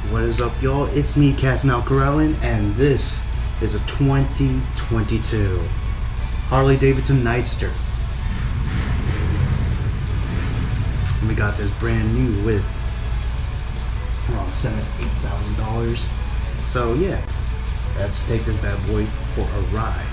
What is up, y'all? It's me, Kasinal Koralian, and this is a 2022 Harley-Davidson Nightster. And we got this brand new with around $7,000-8,000. So yeah, let's take this bad boy for a ride.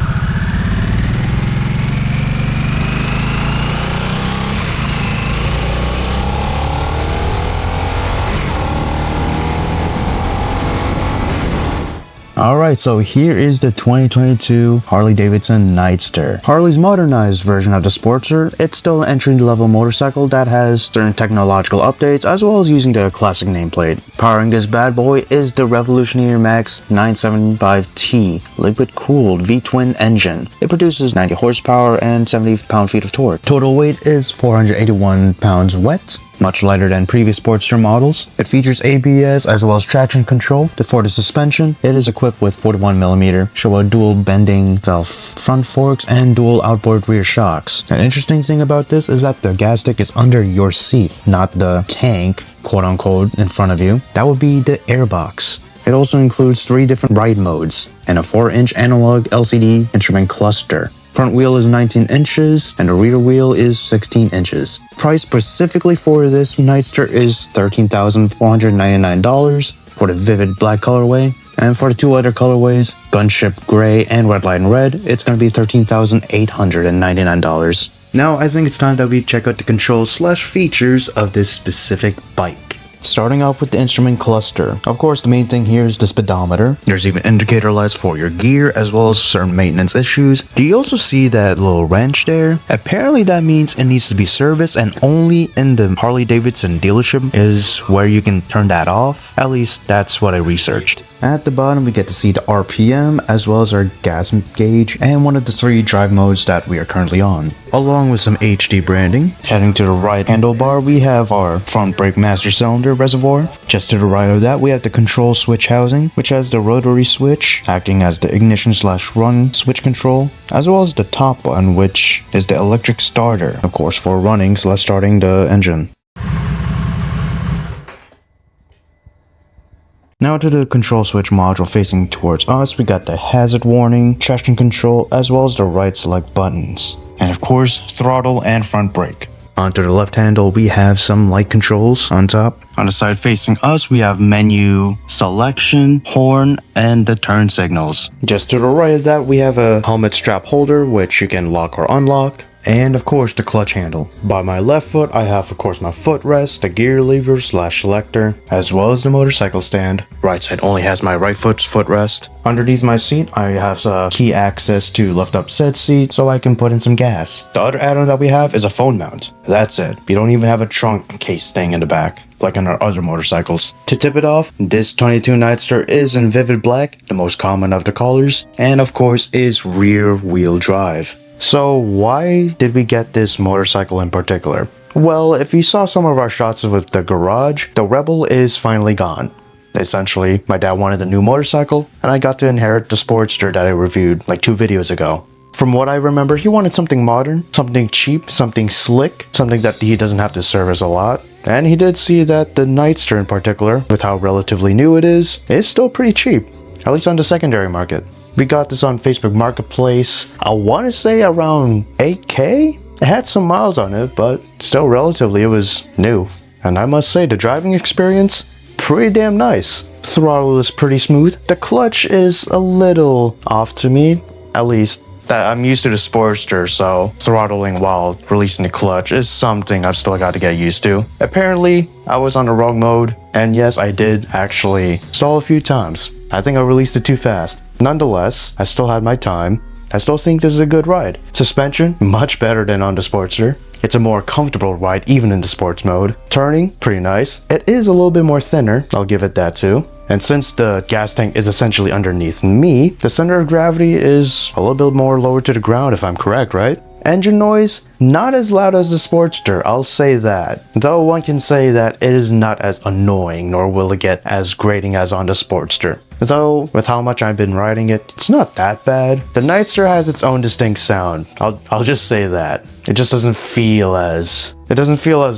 Alright, so here is the 2022 Harley-Davidson Nightster. Harley's modernized version of the Sportster. It's still an entry-level motorcycle that has certain technological updates as well as using the classic nameplate. Powering this bad boy is the Revolutionary Max 975T liquid-cooled V-twin engine. It produces 90 horsepower and 70 pound-feet of torque. Total weight is 481 pounds wet, much lighter than previous Sportster models. It features ABS as well as traction control. For the suspension, it is equipped with 41mm Showa dual bending valve front forks and dual outboard rear shocks. An interesting thing about this is that the gas tank is under your seat, not the tank, quote unquote, in front of you. That would be the airbox. It also includes 3 different ride modes and a 4-inch analog LCD instrument cluster. Front wheel is 19 inches and the rear wheel is 16 inches. Price specifically for this Nightster is $13,499 for the vivid black colorway. And for the 2 other colorways, Gunship Gray and Redline Red, it's going to be $13,899. Now I think it's time that we check out the controls/features of this specific bike. Starting off with the instrument cluster. Of course, the main thing here is the speedometer. There's even indicator lights for your gear as well as certain maintenance issues. Do you also see that little wrench there? Apparently that means it needs to be serviced, and only in the Harley-Davidson dealership is where you can turn that off. At least that's what I researched. At the bottom, we get to see the RPM as well as our gas gauge and one of the 3 drive modes that we are currently on, along with some HD branding. Heading to the right handlebar, we have our front brake master cylinder reservoir. Just to the right of that, we have the control switch housing, which has the rotary switch acting as the ignition/run switch control, as well as the top button, which is the electric starter, of course, for running/starting the engine. Now to the control switch module facing towards us, we got the hazard warning, traction control, as well as the right select buttons. And of course, throttle and front brake. Onto the left handle, we have some light controls on top. On the side facing us, we have menu, selection, horn, and the turn signals. Just to the right of that, we have a helmet strap holder, which you can lock or unlock. And of course the clutch handle. By my left foot, I have of course my footrest, the gear lever/selector, as well as the motorcycle stand. Right side only has my right foot's footrest. Underneath my seat, I have key access to lift up said seat so I can put in some gas. The other add-on that we have is a phone mount. That's it. You don't even have a trunk case thing in the back, like on our other motorcycles. To tip it off, this 22 Nightster is in vivid black, the most common of the colors, and of course is rear wheel drive. So why did we get this motorcycle in particular? Well, if you saw some of our shots with the garage, the Rebel is finally gone. Essentially, my dad wanted a new motorcycle, and I got to inherit the Sportster that I reviewed like 2 videos ago. From what I remember, he wanted something modern, something cheap, something slick, something that he doesn't have to service a lot. And he did see that the Nightster in particular, with how relatively new it is still pretty cheap, at least on the secondary market. We got this on Facebook Marketplace, I want to say around $8K? It had some miles on it, but still relatively it was new. And I must say the driving experience, pretty damn nice. Throttle is pretty smooth. The clutch is a little off to me, at least that I'm used to the Sportster, so throttling while releasing the clutch is something I've still got to get used to. Apparently, I was on the wrong mode, and yes, I did actually stall a few times. I think I released it too fast. Nonetheless, I still had my time. I still think this is a good ride. Suspension, much better than on the Sportster. It's a more comfortable ride even in the sports mode. Turning, pretty nice. It is a little bit more thinner, I'll give it that too. And since the gas tank is essentially underneath me, the center of gravity is a little bit more lower to the ground if I'm correct, right? Engine noise, not as loud as the Sportster, I'll say that. Though one can say that it is not as annoying, nor will it get as grating as on the Sportster. Though, with how much I've been riding it, it's not that bad. The Nightster has its own distinct sound. I'll just say that. It just doesn't feel as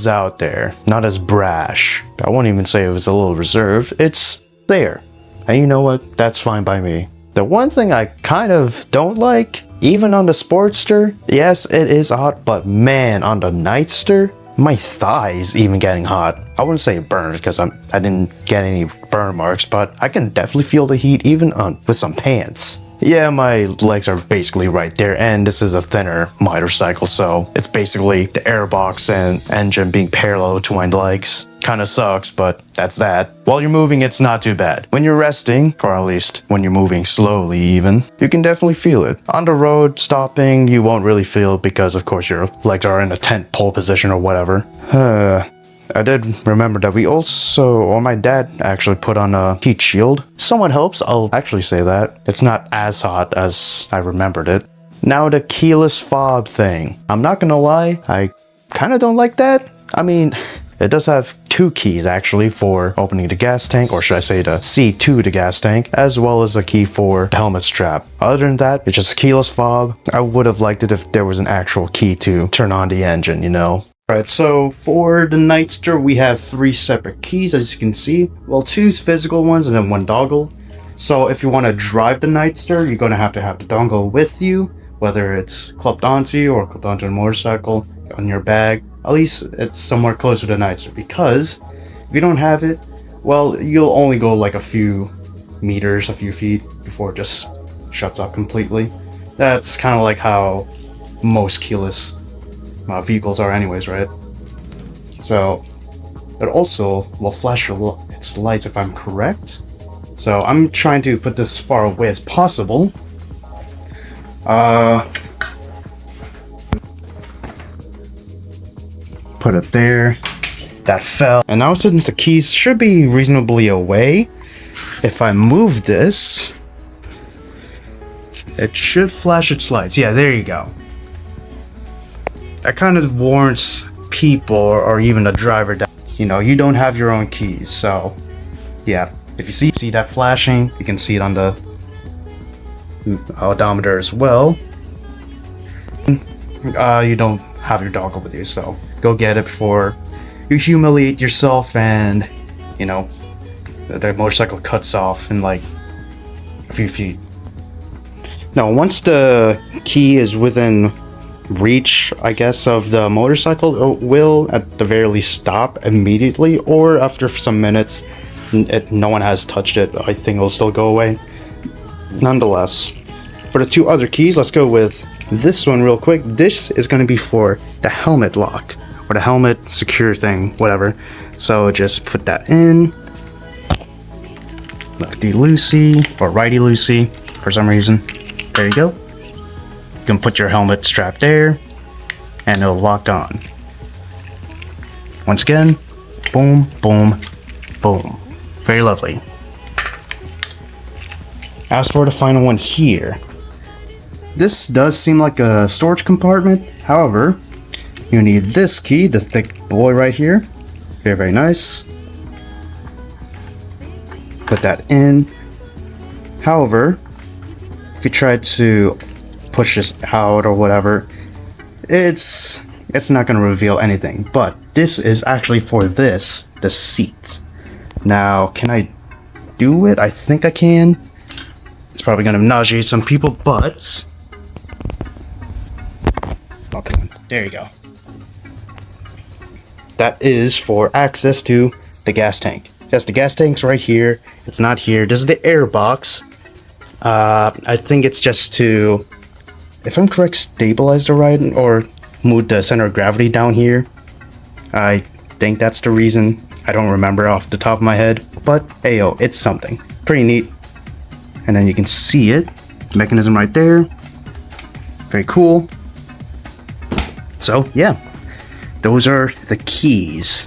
out there, not as brash. I won't even say it was a little reserved. It's there. And you know what? That's fine by me. The one thing I kind of don't like, even on the Sportster, yes, it is hot, but man, on the Nightster, my thighs even getting hot. I wouldn't say burned because I didn't get any burn marks, but I can definitely feel the heat even with some pants. Yeah, my legs are basically right there, and this is a thinner motorcycle, so it's basically the airbox and engine being parallel to my legs. Kinda sucks, but that's that. While you're moving, it's not too bad. When you're resting, or at least when you're moving slowly even, you can definitely feel it. On the road, stopping, you won't really feel it because of course your legs are in a tent pole position or whatever. I did remember that my dad actually put on a heat shield. Someone helps, I'll actually say that. It's not as hot as I remembered it. Now the keyless fob thing. I'm not gonna lie, I kinda don't like that. I mean, it does have 2 keys actually for opening the gas tank, or should I say the C to the gas tank, as well as a key for the helmet strap. Other than that, it's just a keyless fob. I would have liked it if there was an actual key to turn on the engine, you know? Alright, so for the Nightster, we have 3 separate keys, as you can see. Well, 2 physical ones and then 1 dongle. So if you want to drive the Nightster, you're going to have the dongle with you, whether it's clipped onto you or clipped onto a motorcycle, on your bag. At least it's somewhere closer to the Nightster, because if you don't have it, well, you'll only go like a few meters, a few feet before it just shuts off completely. That's kind of like how most keyless vehicles are anyways, right? So it also will flash its lights if I'm correct. So I'm trying to put this far away as possible. Put it there. That fell. And now since the keys should be reasonably away, if I move this, it should flash its lights. Yeah, there you go. That kind of warns people or even the driver that, you know, you don't have your own keys. So yeah, if you see that flashing, you can see it on the odometer as well. You don't have your dongle with you, so go get it before you humiliate yourself and, you know, the motorcycle cuts off in like a few feet. Now, once the key is within reach, I guess, of the motorcycle, it will at the very least stop immediately, or after some minutes, no one has touched it, I think it'll still go away. Nonetheless, for the 2 other keys, let's go with this one real quick. This is going to be for the helmet lock, or the helmet secure thing, whatever. So just put that in, lefty-loosey, or righty-loosey, for some reason. There you go. You can put your helmet strap there, and it'll lock on. Once again, boom, boom, boom. Very lovely. As for the final one here, this does seem like a storage compartment. However, you need this key, the thick boy right here. Very, very nice. Put that in. However, if you try to push this out or whatever, it's not going to reveal anything. But this is actually for the seat. Now, can I do it? I think I can. It's probably going to nauseate some people, but okay, there you go. That is for access to the gas tank. Yes, the gas tank's right here. It's not here. This is the air box. I think it's just to, if I'm correct, stabilize the ride or move the center of gravity down here. I think that's the reason. I don't remember off the top of my head, but ayo, it's something pretty neat. And then you can see it, the mechanism right there. Very cool. So yeah, those are the keys.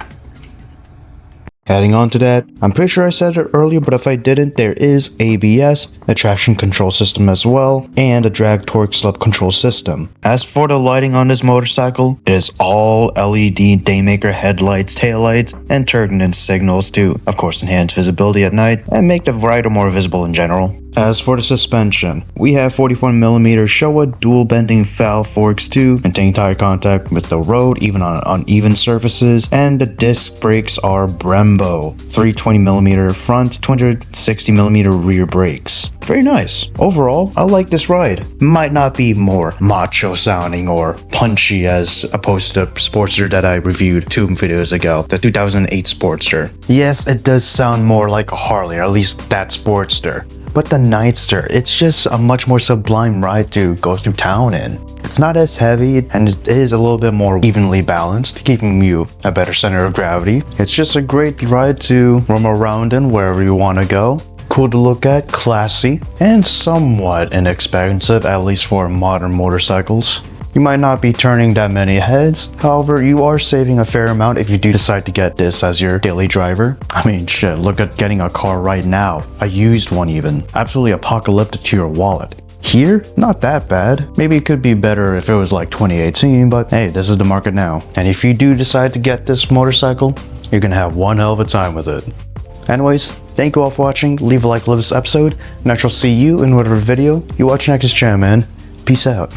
Adding on to that, I'm pretty sure I said it earlier, but if I didn't, there is ABS, a traction control system as well, and a drag torque slip control system. As for the lighting on this motorcycle, it is all LED daymaker headlights, taillights, and turn signals to, of course, enhance visibility at night and make the rider more visible in general. As for the suspension, we have 44mm Showa dual bending valve forks to maintain tire contact with the road even on uneven surfaces, and the disc brakes are Brembo 320mm front, 260mm rear brakes. Very nice. Overall, I like this ride. Might not be more macho sounding or punchy as opposed to the Sportster that I reviewed 2 videos ago, the 2008 Sportster. Yes, it does sound more like a Harley, or at least that Sportster. But the Nightster, it's just a much more sublime ride to go through town in. It's not as heavy, and it is a little bit more evenly balanced, keeping you a better center of gravity. It's just a great ride to roam around in wherever you want to go. Cool to look at, classy, and somewhat inexpensive, at least for modern motorcycles. You might not be turning that many heads, however, you are saving a fair amount if you do decide to get this as your daily driver. I mean, shit, look at getting a car right now, a used one even. Absolutely apocalyptic to your wallet. Here, not that bad. Maybe it could be better if it was like 2018, but hey, this is the market now. And if you do decide to get this motorcycle, you're gonna have one hell of a time with it. Anyways, thank you all for watching, leave a like, love this episode, and I shall see you in whatever video you watch next channel, man. Peace out.